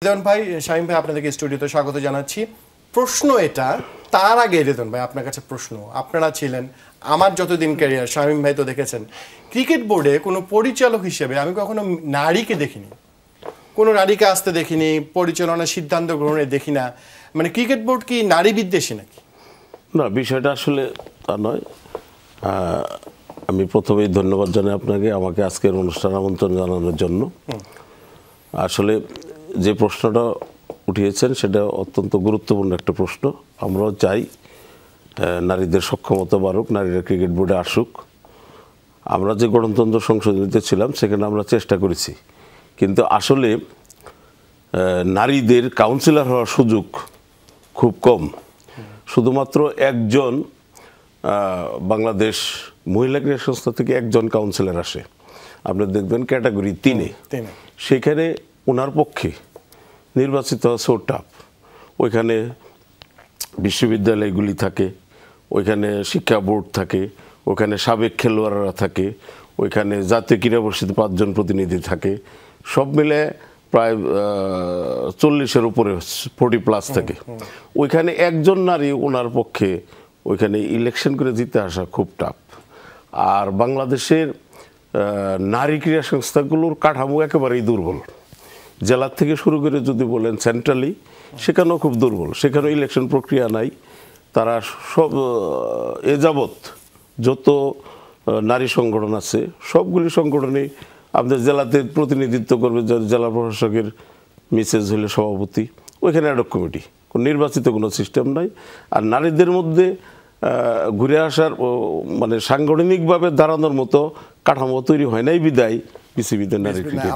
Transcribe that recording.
রেদওয়ান ভাই, শামীম ভাই, আপনাদেরকে স্টুডিওতে স্বাগত জানাচ্ছি। প্রশ্ন এটা, তার আগে রেদওয়ান ভাই আপনার কাছে প্রশ্ন। আপনারা ছিলেন, আমার যতদিন ক্যারিয়ার, শামীম ভাই তো দেখেছেন, ক্রিকেট বোর্ডে কোনো পরিচালক হিসেবে আমি কখনো নারীকে দেখিনি, কোনো নারীকে আসতে দেখিনি, পরিচালনার সিদ্ধান্ত গ্রহণে দেখি না। মানে ক্রিকেট বোর্ড কি নারী বিদ্বেষী নাকি? না, বিষয়টা আসলে তা নয়। আমি প্রথমেই ধন্যবাদ জানাই আপনাকে আমাকে আজকের অনুষ্ঠান আমন্ত্রণ জানানোর জন্য। আসলে যে প্রশ্নটা উঠিয়েছেন সেটা অত্যন্ত গুরুত্বপূর্ণ একটা প্রশ্ন। আমরাও চাই নারীদের সক্ষমতা বাড়ুক, নারীরা ক্রিকেট বোর্ডে আসুক। আমরা যে গণতন্ত্র সংশোধনীতে ছিলাম সেখানে আমরা চেষ্টা করেছি, কিন্তু আসলে নারীদের কাউন্সিলর হওয়ার সুযোগ খুব কম। শুধুমাত্র একজন বাংলাদেশ মহিলা ক্রীড়া সংস্থা থেকে একজন কাউন্সিলর আসে, আপনি দেখবেন ক্যাটাগরি 3-এ। সেখানে ওনার পক্ষে নির্বাচিত সো টাফ। ওইখানে বিশ্ববিদ্যালয়গুলি থাকে, ওইখানে শিক্ষা বোর্ড থাকে, ওইখানে সাবেক খেলোয়াড়রা থাকে, ওইখানে জাতীয় ক্রীড়া পরিষদ 5 জন প্রতিনিধি থাকে, সব মিলে প্রায় 40-এর উপরে 40+ থাকে। ওইখানে একজন নারী ওনার পক্ষে ওইখানে ইলেকশন করে জিতে আসা খুব টাফ। আর বাংলাদেশের নারী ক্রীড়া সংস্থাগুলোর কাঠামো একেবারেই দুর্বল। জেলার থেকে শুরু করে যদি বলেন সেন্ট্রালি, সেখানেও খুব দুর্বল। সেখানেও ইলেকশন প্রক্রিয়া নাই। তারা সব এ যাবৎ যত নারী সংগঠন আছে সবগুলি সংগঠনে আমাদের জেলাতে প্রতিনিধিত্ব করবে জেলা প্রশাসকের মিসেস হলে সভাপতি, ওইখানে অ্যাডক কমিটি, কোনো নির্বাচিত কোনো সিস্টেম নাই। আর নারীদের মধ্যে ঘুরে আসার মানে সাংগঠনিকভাবে দাঁড়ানোর মতো কাঠামো তৈরি হয় নাই বিদায় বিসিবিতে নারী ক্রিকেট।